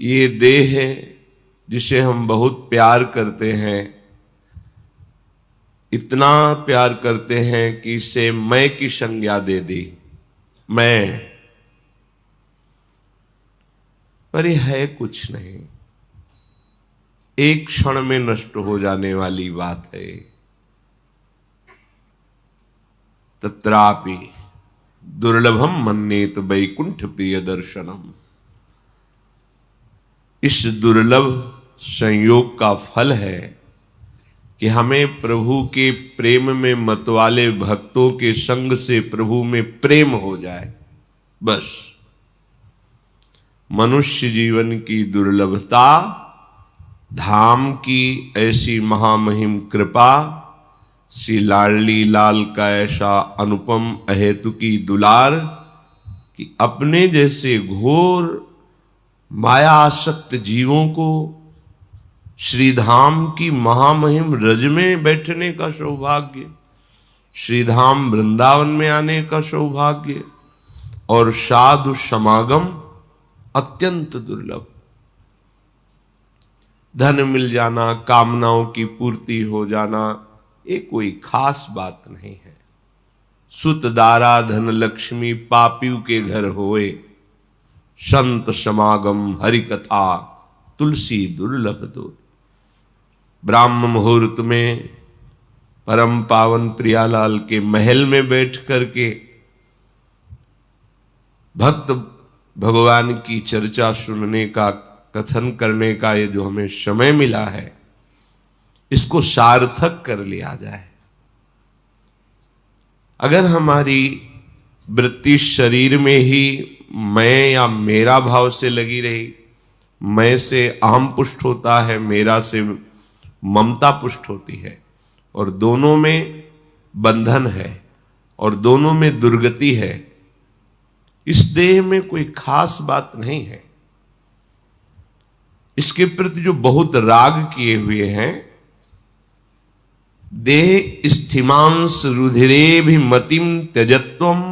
ये देह है जिसे हम बहुत प्यार करते हैं, इतना प्यार करते हैं कि इसे मैं की संज्ञा दे दी, मैं। पर ये है कुछ नहीं, एक क्षण में नष्ट हो जाने वाली बात है। तत्रापि दुर्लभम मन्येत वैकुंठ प्रिय दर्शनम। इस दुर्लभ संयोग का फल है कि हमें प्रभु के प्रेम में मतवाले भक्तों के संग से प्रभु में प्रेम हो जाए, बस। मनुष्य जीवन की दुर्लभता, धाम की ऐसी महामहिम कृपा, श्री लाडली लाल का ऐसा अनुपम अहेतुकी दुलार कि अपने जैसे घोर माया आसक्त जीवों को श्रीधाम की महामहिम रज में बैठने का सौभाग्य, श्रीधाम वृंदावन में आने का सौभाग्य और साधु समागम अत्यंत दुर्लभ। धन मिल जाना, कामनाओं की पूर्ति हो जाना, ये कोई खास बात नहीं है। सुत दारा धन लक्ष्मी पापियों के घर होए, संत समागम हरि कथा तुलसी दुर्लभ दो। ब्राह्म मुहूर्त में परम पावन प्रियालाल के महल में बैठ करके भक्त भगवान की चर्चा सुनने का, कथन करने का ये जो हमें समय मिला है, इसको सार्थक कर लिया जाए। अगर हमारी वृत्ति शरीर में ही मैं या मेरा भाव से लगी रही, मैं से अहम पुष्ट होता है, मेरा से ममता पुष्ट होती है, और दोनों में बंधन है और दोनों में दुर्गति है, इस देह में कोई खास बात नहीं है। इसके प्रति जो बहुत राग किए हुए हैं, देह स्थिमांस रुधिरे भी मतिम त्यजत्वम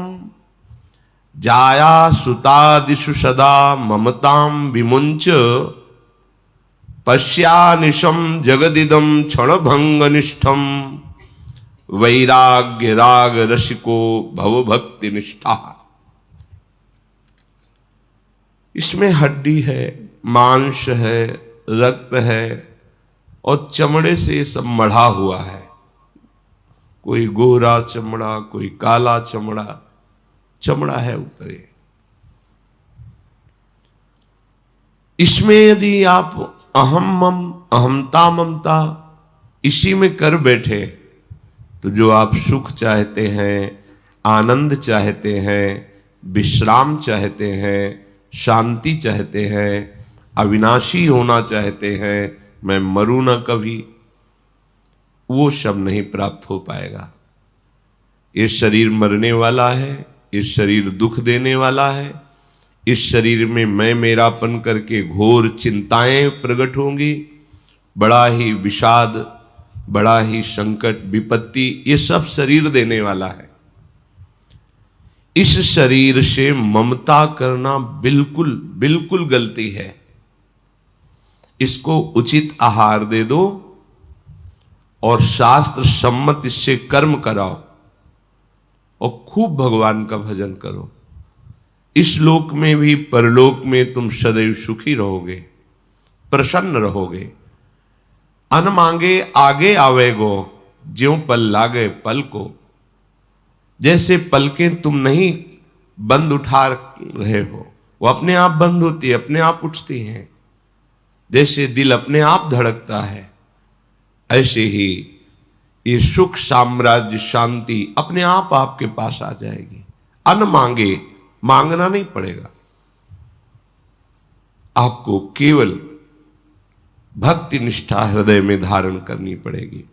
जाया सुतादिषु सदा ममताम विमुंच पश्यानिशम जगदिदम क्षणभंग निष्ठम वैराग्य राग रसिको भवभक्ति निष्ठा। इसमें हड्डी है, मांस है, रक्त है और चमड़े से सब मढ़ा हुआ है। कोई गोरा चमड़ा, कोई काला चमड़ा, चमड़ा है ऊपर। इसमें यदि आप अहम मम, अहमता ममता इसी में कर बैठे तो जो आप सुख चाहते हैं, आनंद चाहते हैं, विश्राम चाहते हैं, शांति चाहते हैं, अविनाशी होना चाहते हैं, मैं मरूं ना कभी, वो सब नहीं प्राप्त हो पाएगा। ये शरीर मरने वाला है, ये शरीर दुख देने वाला है, इस शरीर में मैं मेरापन करके घोर चिंताएं प्रकट होंगी, बड़ा ही विषाद, बड़ा ही संकट, विपत्ति, ये सब शरीर देने वाला है। इस शरीर से ममता करना बिल्कुल बिल्कुल गलती है। इसको उचित आहार दे दो और शास्त्र सम्मत इससे कर्म कराओ और खूब भगवान का भजन करो। इस लोक में भी परलोक में तुम सदैव सुखी रहोगे, प्रसन्न रहोगे। अन मांगे आगे आवेगो, ज्यों पल लागे पल को। जैसे पलकें तुम नहीं बंद उठा रहे हो, वो अपने आप बंद होती है, अपने आप उठती हैं। जैसे दिल अपने आप धड़कता है, ऐसे ही ये सुख, साम्राज्य, शांति अपने आप आपके पास आ जाएगी। अन मांगे, मांगना नहीं पड़ेगा, आपको केवल भक्ति निष्ठा हृदय में धारण करनी पड़ेगी।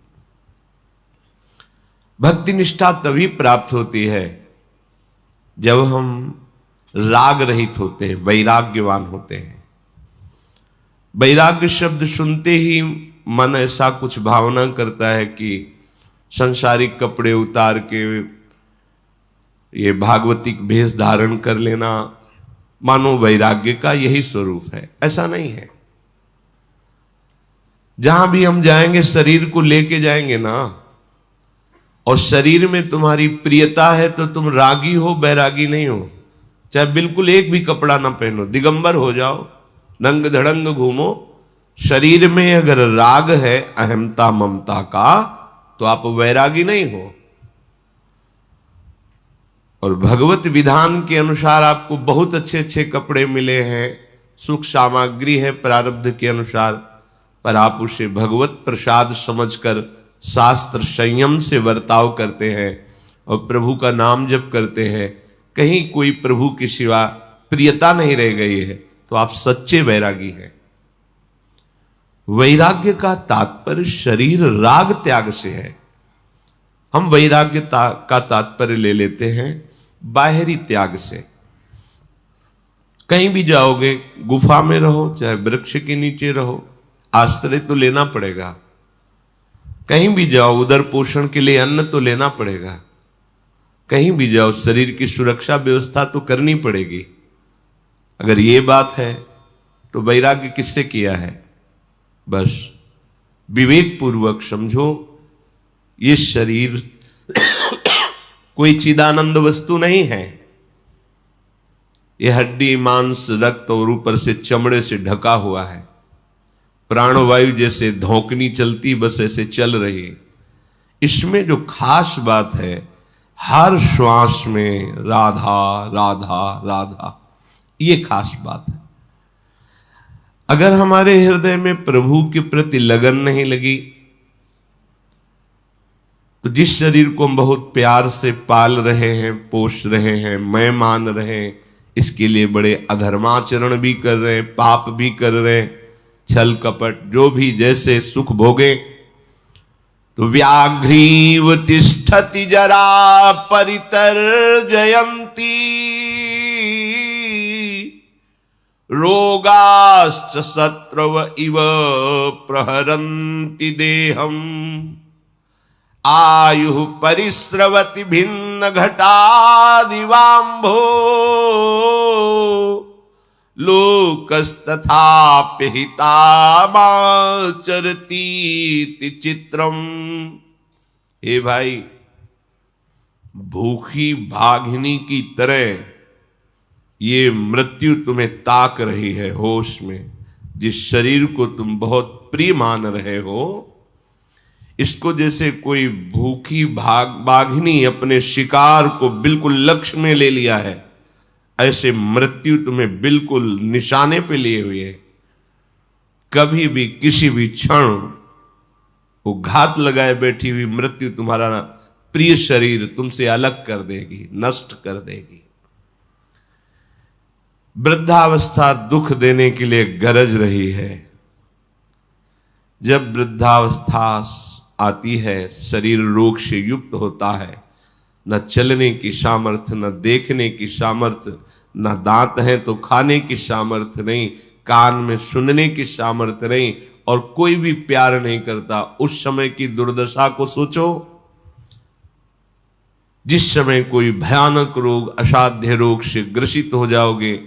भक्ति निष्ठा तभी प्राप्त होती है जब हम राग रहित होते हैं, वैराग्यवान होते हैं। वैराग्य शब्द सुनते ही मन ऐसा कुछ भावना करता है कि संसारिक कपड़े उतार के ये भागवतिक भेष धारण कर लेना, मानो वैराग्य का यही स्वरूप है। ऐसा नहीं है। जहां भी हम जाएंगे शरीर को लेके जाएंगे ना, और शरीर में तुम्हारी प्रियता है तो तुम रागी हो, बैरागी नहीं हो। चाहे बिल्कुल एक भी कपड़ा ना पहनो, दिगंबर हो जाओ, नंग धड़ंग घूमो, शरीर में अगर राग है अहमता ममता का, तो आप वैरागी नहीं हो। और भगवत विधान के अनुसार आपको बहुत अच्छे अच्छे कपड़े मिले हैं, सुख सामग्री है प्रारब्ध के अनुसार, पर आप उसे भगवत प्रसाद समझकर शास्त्र संयम से बर्ताव करते हैं और प्रभु का नाम जप करते हैं, कहीं कोई प्रभु के सिवा प्रियता नहीं रह गई है, तो आप सच्चे वैरागी हैं। वैराग्य का तात्पर्य शरीर राग त्याग से है। हम वैराग्य का तात्पर्य ले लेते हैं बाहरी त्याग से। कहीं भी जाओगे, गुफा में रहो चाहे वृक्ष के नीचे रहो, आश्रय तो लेना पड़ेगा। कहीं भी जाओ उदर पोषण के लिए अन्न तो लेना पड़ेगा। कहीं भी जाओ शरीर की सुरक्षा व्यवस्था तो करनी पड़ेगी। अगर ये बात है तो वैराग्य किससे किया है? बस विवेक पूर्वक समझो, ये शरीर कोई चिदानंद वस्तु नहीं है। ये हड्डी मांस रक्त और ऊपर से चमड़े से ढका हुआ है। प्राणवायु जैसे धौंकनी चलती बस ऐसे चल रही है। इसमें जो खास बात है, हर श्वास में राधा राधा राधा, ये खास बात है। अगर हमारे हृदय में प्रभु के प्रति लगन नहीं लगी, तो जिस शरीर को हम बहुत प्यार से पाल रहे हैं, पोष रहे हैं, मैं मान रहे हैं, इसके लिए बड़े अधर्माचरण भी कर रहे हैं, पाप भी कर रहे हैं, छल कपट जो भी जैसे सुख भोगे, तो व्याघ्रीव तिष्ठति जरा परितर्जयन्ति रोगाश्च शत्रव इव प्रहरन्ति देहम आयु परिस्रवति भिन्न घटादिवांभो लोकस्तथाप्य हितामाचरतीति चित्रम। हे भाई, भूखी भागिनी की तरह ये मृत्यु तुम्हें ताक रही है होश में। जिस शरीर को तुम बहुत प्रिय मान रहे हो, इसको जैसे कोई भूखी बाघिनी अपने शिकार को बिल्कुल लक्ष्य में ले लिया है, ऐसे मृत्यु तुम्हें बिल्कुल निशाने पे लिए हुए है। कभी भी किसी भी क्षण वो घात लगाए बैठी हुई मृत्यु तुम्हारा प्रिय शरीर तुमसे अलग कर देगी, नष्ट कर देगी। वृद्धावस्था दुख देने के लिए गरज रही है। जब वृद्धावस्था आती है, शरीर रोग से युक्त होता है, न चलने की सामर्थ्य, न देखने की सामर्थ्य, न दांत है तो खाने की सामर्थ्य नहीं, कान में सुनने की सामर्थ्य नहीं, और कोई भी प्यार नहीं करता। उस समय की दुर्दशा को सोचो। जिस समय कोई भयानक रोग, असाध्य रोग से ग्रसित हो जाओगे,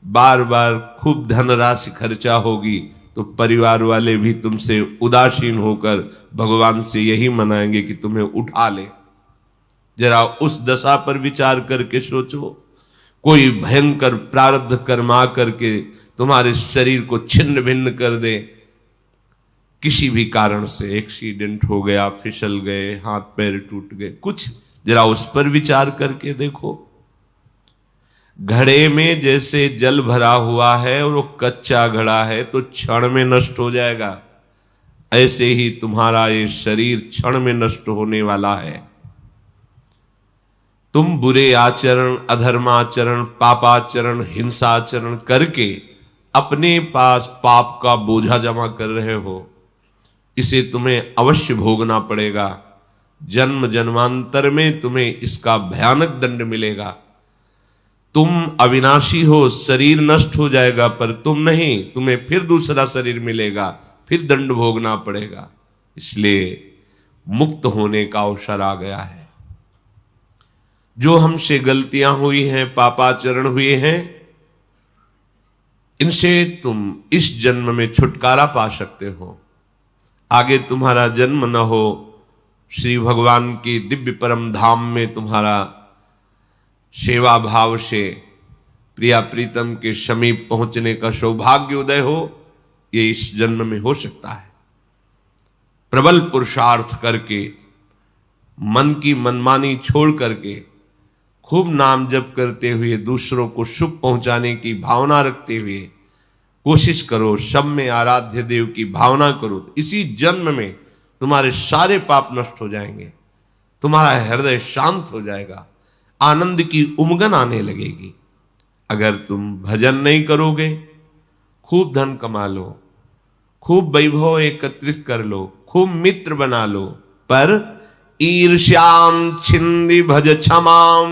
बार बार खूब धनराशि खर्चा होगी, तो परिवार वाले भी तुमसे उदासीन होकर भगवान से यही मनाएंगे कि तुम्हें उठा ले। जरा उस दशा पर विचार करके सोचो। कोई भयंकर प्रारब्ध कर्मा करके तुम्हारे शरीर को छिन्न भिन्न कर दे, किसी भी कारण से एक्सीडेंट हो गया, फिसल गए, हाथ पैर टूट गए, कुछ जरा उस पर विचार करके देखो। घड़े में जैसे जल भरा हुआ है और वो कच्चा घड़ा है तो क्षण में नष्ट हो जाएगा, ऐसे ही तुम्हारा ये शरीर क्षण में नष्ट होने वाला है। तुम बुरे आचरण, अधर्माचरण, पापाचरण, हिंसाचरण करके अपने पास पाप का बोझा जमा कर रहे हो। इसे तुम्हें अवश्य भोगना पड़ेगा। जन्म जन्मांतर में तुम्हें इसका भयानक दंड मिलेगा। तुम अविनाशी हो, शरीर नष्ट हो जाएगा, पर तुम नहीं, तुम्हें फिर दूसरा शरीर मिलेगा, फिर दंड भोगना पड़ेगा। इसलिए मुक्त होने का अवसर आ गया है। जो हमसे गलतियां हुई हैं, पापाचरण हुए हैं, इनसे तुम इस जन्म में छुटकारा पा सकते हो। आगे तुम्हारा जन्म न हो, श्री भगवान के दिव्य परम धाम में तुम्हारा सेवा भाव से प्रिया प्रीतम के समीप पहुंचने का सौभाग्य उदय हो, ये इस जन्म में हो सकता है। प्रबल पुरुषार्थ करके, मन की मनमानी छोड़ करके, खूब नाम जप करते हुए, दूसरों को सुख पहुंचाने की भावना रखते हुए कोशिश करो, सब में आराध्य देव की भावना करो। इसी जन्म में तुम्हारे सारे पाप नष्ट हो जाएंगे, तुम्हारा हृदय शांत हो जाएगा, आनंद की उमगन आने लगेगी। अगर तुम भजन नहीं करोगे, खूब धन कमा लो, खूब वैभव एकत्रित कर लो, खूब मित्र बना लो, पर ईर्ष्याम छिंदि भज क्षमाम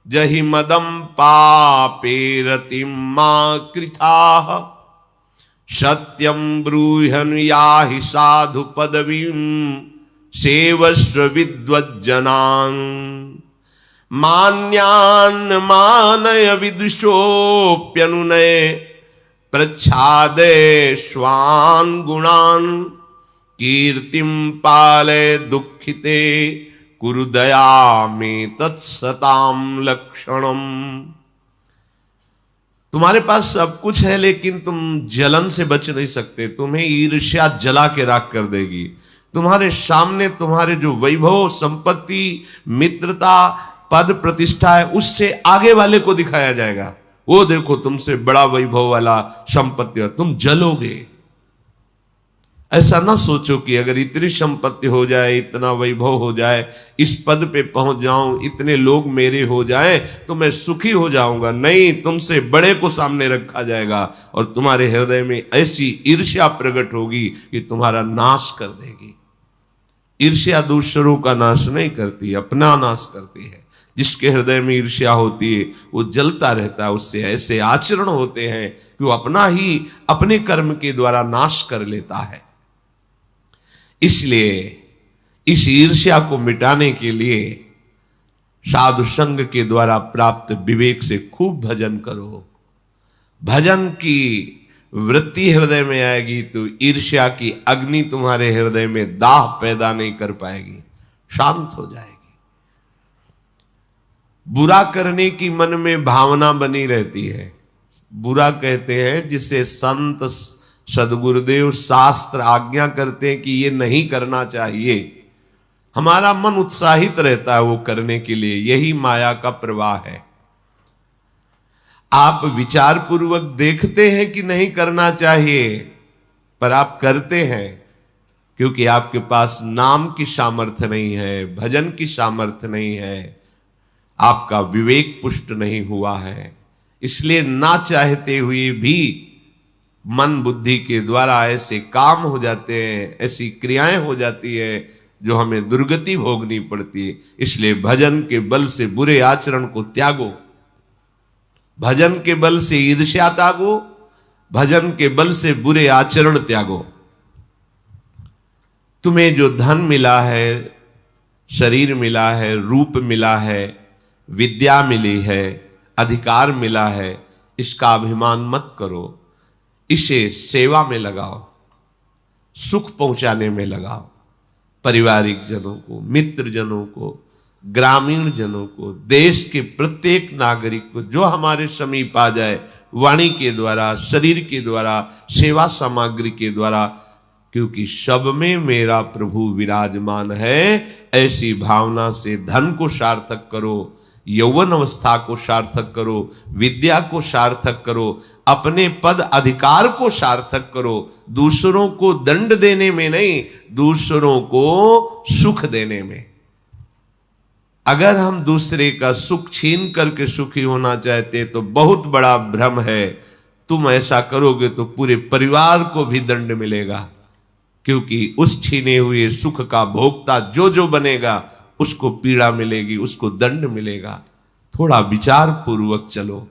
जहि मदम पापे रतिम मां कृथाः सत्यम ब्रूहन याहि साधु पदवीं सेवस्व विद्वज्जनान् मान्यान् मानय विदुषोऽप्यनुनय प्रच्छादय स्वान् गुणान् कीर्तिं पालय दुःखिते कुरु दया में तत्सताम लक्षणम। तुम्हारे पास सब कुछ है, लेकिन तुम जलन से बच नहीं सकते। तुम्हें ईर्ष्या जला के राख कर देगी। तुम्हारे सामने तुम्हारे जो वैभव, संपत्ति, मित्रता, पद, प्रतिष्ठा है, उससे आगे वाले को दिखाया जाएगा, वो देखो तुमसे बड़ा वैभव वाला संपत्ति, तुम जलोगे। ऐसा ना सोचो कि अगर इतनी संपत्ति हो जाए, इतना वैभव हो जाए, इस पद पे पहुंच जाऊं, इतने लोग मेरे हो जाए तो मैं सुखी हो जाऊंगा। नहीं, तुमसे बड़े को सामने रखा जाएगा और तुम्हारे हृदय में ऐसी ईर्ष्या प्रकट होगी कि तुम्हारा नाश कर देगी। ईर्ष्या दूसरों का नाश नहीं करती, अपना नाश करती है। जिसके हृदय में ईर्ष्या होती है वो जलता रहता है, उससे ऐसे आचरण होते हैं कि वो अपना ही अपने कर्म के द्वारा नाश कर लेता है। इसलिए इस ईर्ष्या को मिटाने के लिए साधु संग के द्वारा प्राप्त विवेक से खूब भजन करो। भजन की वृत्ति हृदय में आएगी तो ईर्ष्या की अग्नि तुम्हारे हृदय में दाह पैदा नहीं कर पाएगी, शांत हो जाएगी। बुरा करने की मन में भावना बनी रहती है। बुरा कहते हैं जिसे संत सदगुरुदेव शास्त्र आज्ञा करते हैं कि ये नहीं करना चाहिए। हमारा मन उत्साहित रहता है वो करने के लिए, यही माया का प्रवाह है। आप विचार पूर्वक देखते हैं कि नहीं करना चाहिए, पर आप करते हैं क्योंकि आपके पास नाम की सामर्थ्य नहीं है, भजन की सामर्थ्य नहीं है, आपका विवेक पुष्ट नहीं हुआ है। इसलिए ना चाहते हुए भी मन बुद्धि के द्वारा ऐसे काम हो जाते हैं, ऐसी क्रियाएं हो जाती है जो हमें दुर्गति भोगनी पड़ती है। इसलिए भजन के बल से बुरे आचरण को त्यागो, भजन के बल से ईर्ष्या त्यागो, भजन के बल से बुरे आचरण त्यागो। तुम्हें जो धन मिला है, शरीर मिला है, रूप मिला है, विद्या मिली है, अधिकार मिला है, इसका अभिमान मत करो। इसे सेवा में लगाओ, सुख पहुंचाने में लगाओ। पारिवारिक जनों को, मित्र जनों को, ग्रामीण जनों को, देश के प्रत्येक नागरिक को जो हमारे समीप आ जाए, वाणी के द्वारा, शरीर के द्वारा, सेवा सामग्री के द्वारा, क्योंकि सब में मेरा प्रभु विराजमान है, ऐसी भावना से धन को सार्थक करो, यौवन अवस्था को सार्थक करो, विद्या को सार्थक करो, अपने पद अधिकार को सार्थक करो। दूसरों को दंड देने में नहीं, दूसरों को सुख देने में। अगर हम दूसरे का सुख छीन करके सुखी होना चाहते तो बहुत बड़ा भ्रम है। तुम ऐसा करोगे तो पूरे परिवार को भी दंड मिलेगा, क्योंकि उस छीने हुए सुख का भोक्ता जो जो बनेगा उसको पीड़ा मिलेगी, उसको दंड मिलेगा। थोड़ा विचार पूर्वक चलो।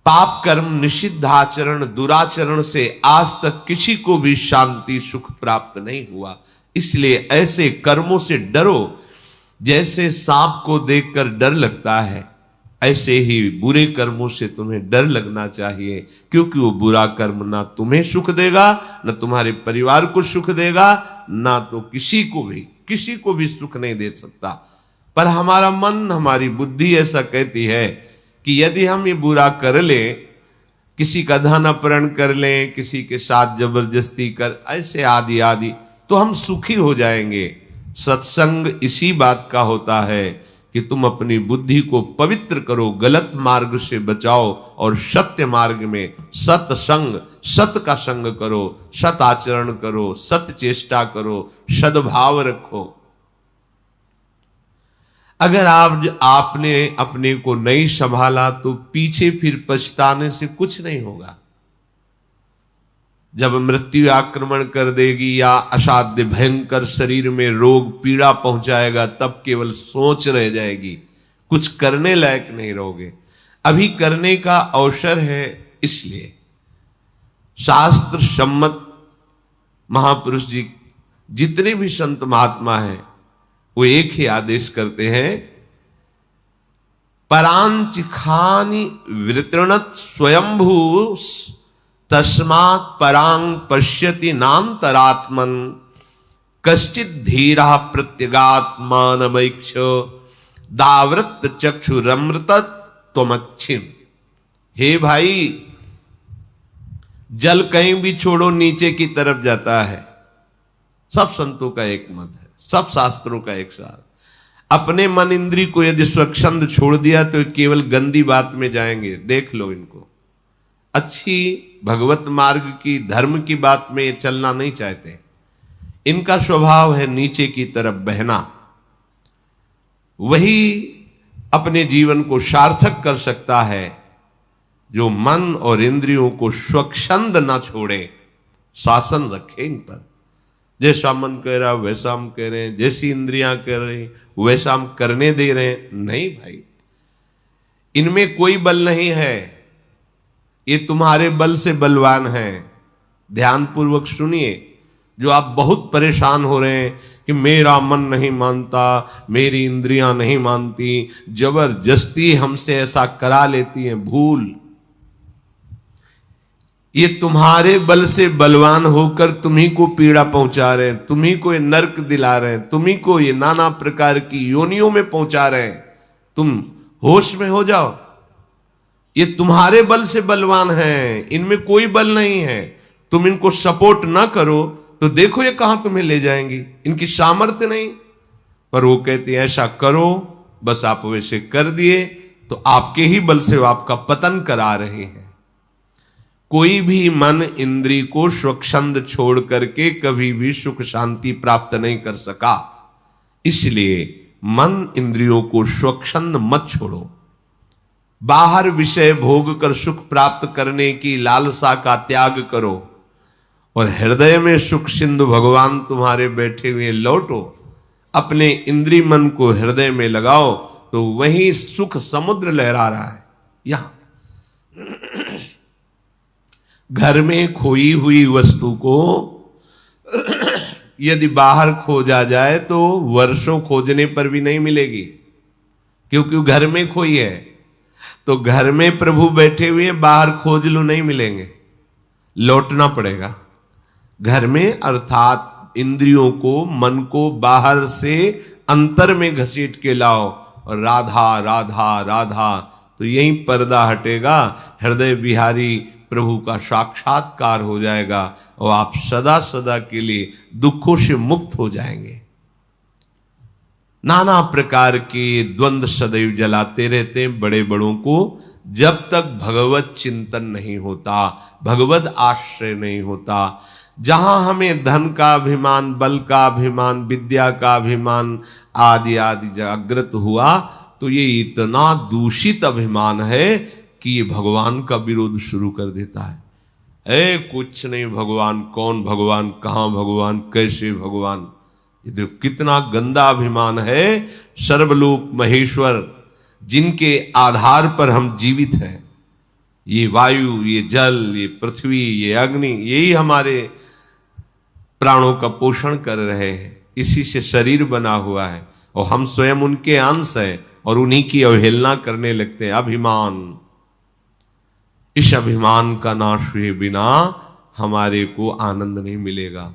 पाप कर्म, निषिद्ध आचरण, दुराचरण से आज तक किसी को भी शांति सुख प्राप्त नहीं हुआ। इसलिए ऐसे कर्मों से डरो। जैसे सांप को देखकर डर लगता है, ऐसे ही बुरे कर्मों से तुम्हें डर लगना चाहिए, क्योंकि वो बुरा कर्म ना तुम्हें सुख देगा, ना तुम्हारे परिवार को सुख देगा, ना तो किसी को भी सुख नहीं दे सकता। पर हमारा मन, हमारी बुद्धि ऐसा कहती है कि यदि हम ये बुरा कर ले, किसी का धन अपहरण कर लें, किसी के साथ जबरदस्ती कर, ऐसे आदि आदि, तो हम सुखी हो जाएंगे। सत्संग इसी बात का होता है कि तुम अपनी बुद्धि को पवित्र करो, गलत मार्ग से बचाओ और सत्य मार्ग में सत्संग, सत का संग करो, सत आचरण करो, सत्य चेष्टा करो, सद्भाव रखो। अगर आपने अपने को नहीं संभाला तो पीछे फिर पछताने से कुछ नहीं होगा। जब मृत्यु आक्रमण कर देगी या असाध्य भयंकर शरीर में रोग पीड़ा पहुंचाएगा, तब केवल सोच रह जाएगी, कुछ करने लायक नहीं रहोगे। अभी करने का अवसर है, इसलिए शास्त्र सम्मत महापुरुष जी, जितने भी संत महात्मा हैं, वो एक ही आदेश करते हैं, परांच खानि वितरणत स्वयंभू तस्मात् परांग पश्यति नान्तरात्मन कश्चित धीरा प्रत्यगात्मानमैक्ष दावृत चक्षुरमृत त्वमक्षिम। हे भाई, जल कहीं भी छोड़ो नीचे की तरफ जाता है। सब संतों का एक मत है, सब शास्त्रों का एक सार। अपने मन इंद्री को यदि स्वच्छंद छोड़ दिया तो केवल गंदी बात में जाएंगे। देख लो इनको, अच्छी भगवत मार्ग की, धर्म की बात में ये चलना नहीं चाहते। इनका स्वभाव है नीचे की तरफ बहना। वही अपने जीवन को सार्थक कर सकता है जो मन और इंद्रियों को स्वच्छंद ना छोड़े, शासन रखे इन पर। जैसा मन कह रहा वैसा हम कह रहे हैं, जैसी इंद्रियां कर रही वैसा हम करने दे रहे हैं। नहीं भाई, इनमें कोई बल नहीं है, ये तुम्हारे बल से बलवान है। ध्यान पूर्वक सुनिए। जो आप बहुत परेशान हो रहे हैं कि मेरा मन नहीं मानता, मेरी इंद्रियां नहीं मानती, जबरदस्ती हमसे ऐसा करा लेती हैं, भूल। ये तुम्हारे बल से बलवान होकर तुम्ही को पीड़ा पहुंचा रहे हैं, तुम्ही को ये नरक दिला रहे हैं, तुम्ही को ये नाना प्रकार की योनियों में पहुंचा रहे हैं। तुम होश में हो जाओ। ये तुम्हारे बल से बलवान हैं, इनमें कोई बल नहीं है। तुम इनको सपोर्ट ना करो तो देखो ये कहां तुम्हें ले जाएंगी। इनकी सामर्थ्य नहीं, पर वो कहते हैं ऐसा करो, बस आप वैसे कर दिए तो आपके ही बल से वो आपका पतन करा रहे हैं। कोई भी मन इंद्री को स्वच्छंद छोड़ करके कभी भी सुख शांति प्राप्त नहीं कर सका। इसलिए मन इंद्रियों को स्वच्छंद मत छोड़ो। बाहर विषय भोग कर सुख प्राप्त करने की लालसा का त्याग करो और हृदय में सुख सिंधु भगवान तुम्हारे बैठे हुए लौटो। अपने इंद्री मन को हृदय में लगाओ तो वही सुख समुद्र लहरा रहा है। यहां घर में खोई हुई वस्तु को यदि बाहर खोजा जाए तो वर्षों खोजने पर भी नहीं मिलेगी, क्योंकि वो घर में खोई है। तो घर में प्रभु बैठे हुए, बाहर खोज लो नहीं मिलेंगे, लौटना पड़ेगा। घर में अर्थात इंद्रियों को, मन को बाहर से अंतर में घसीट के लाओ और राधा राधा राधा, तो यही पर्दा हटेगा, हृदय बिहारी प्रभु का साक्षात्कार हो जाएगा और आप सदा सदा के लिए दुखों से मुक्त हो जाएंगे। नाना प्रकार के द्वंद्व सदैव जलाते रहते हैं बड़े बड़ों को, जब तक भगवत चिंतन नहीं होता, भगवत आश्रय नहीं होता। जहां हमें धन का अभिमान, बल का अभिमान, विद्या का अभिमान आदि आदि जागृत हुआ, तो ये इतना दूषित अभिमान है कि ये भगवान का विरोध शुरू कर देता है। कुछ नहीं भगवान, कौन भगवान, कहां भगवान, कैसे भगवान। ये देखो कितना गंदा अभिमान है। सर्वलोक महेश्वर जिनके आधार पर हम जीवित हैं, ये वायु, ये जल, ये पृथ्वी, ये अग्नि, यही हमारे प्राणों का पोषण कर रहे हैं। इसी से शरीर बना हुआ है और हम स्वयं उनके अंश हैं। और उन्हीं की अवहेलना करने लगते हैं। अभिमान, इस अभिमान का नाश हुए बिना हमारे को आनंद नहीं मिलेगा।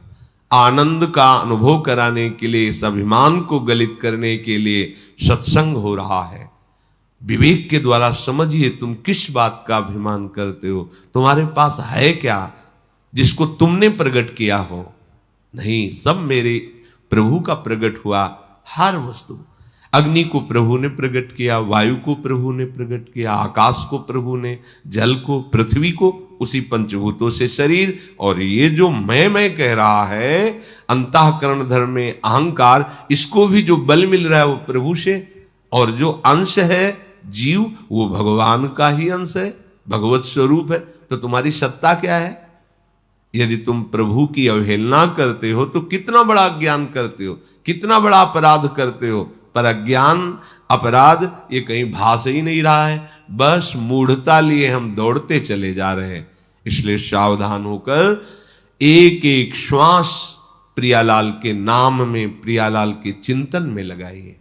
आनंद का अनुभव कराने के लिए, इस अभिमान को गलित करने के लिए सत्संग हो रहा है। विवेक के द्वारा समझिए तुम किस बात का अभिमान करते हो, तुम्हारे पास है क्या जिसको तुमने प्रकट किया हो? नहीं, सब मेरे प्रभु का प्रकट हुआ। हर वस्तु, अग्नि को प्रभु ने प्रकट किया, वायु को प्रभु ने प्रकट किया, आकाश को प्रभु ने, जल को, पृथ्वी को, उसी पंचभूतों से शरीर। और ये जो मैं कह रहा है, अंतःकरण धर्म में अहंकार, इसको भी जो बल मिल रहा है वो प्रभु से। और जो अंश है जीव, वो भगवान का ही अंश है, भगवत स्वरूप है। तो तुम्हारी सत्ता क्या है? यदि तुम प्रभु की अवहेलना करते हो तो कितना बड़ा अज्ञान करते हो, कितना बड़ा अपराध करते हो। पर अज्ञान, अपराध ये कहीं भास ही नहीं रहा है, बस मूढ़ता लिए हम दौड़ते चले जा रहे हैं। इसलिए सावधान होकर एक एक श्वास प्रियालाल के नाम में, प्रियालाल के चिंतन में लगाइए।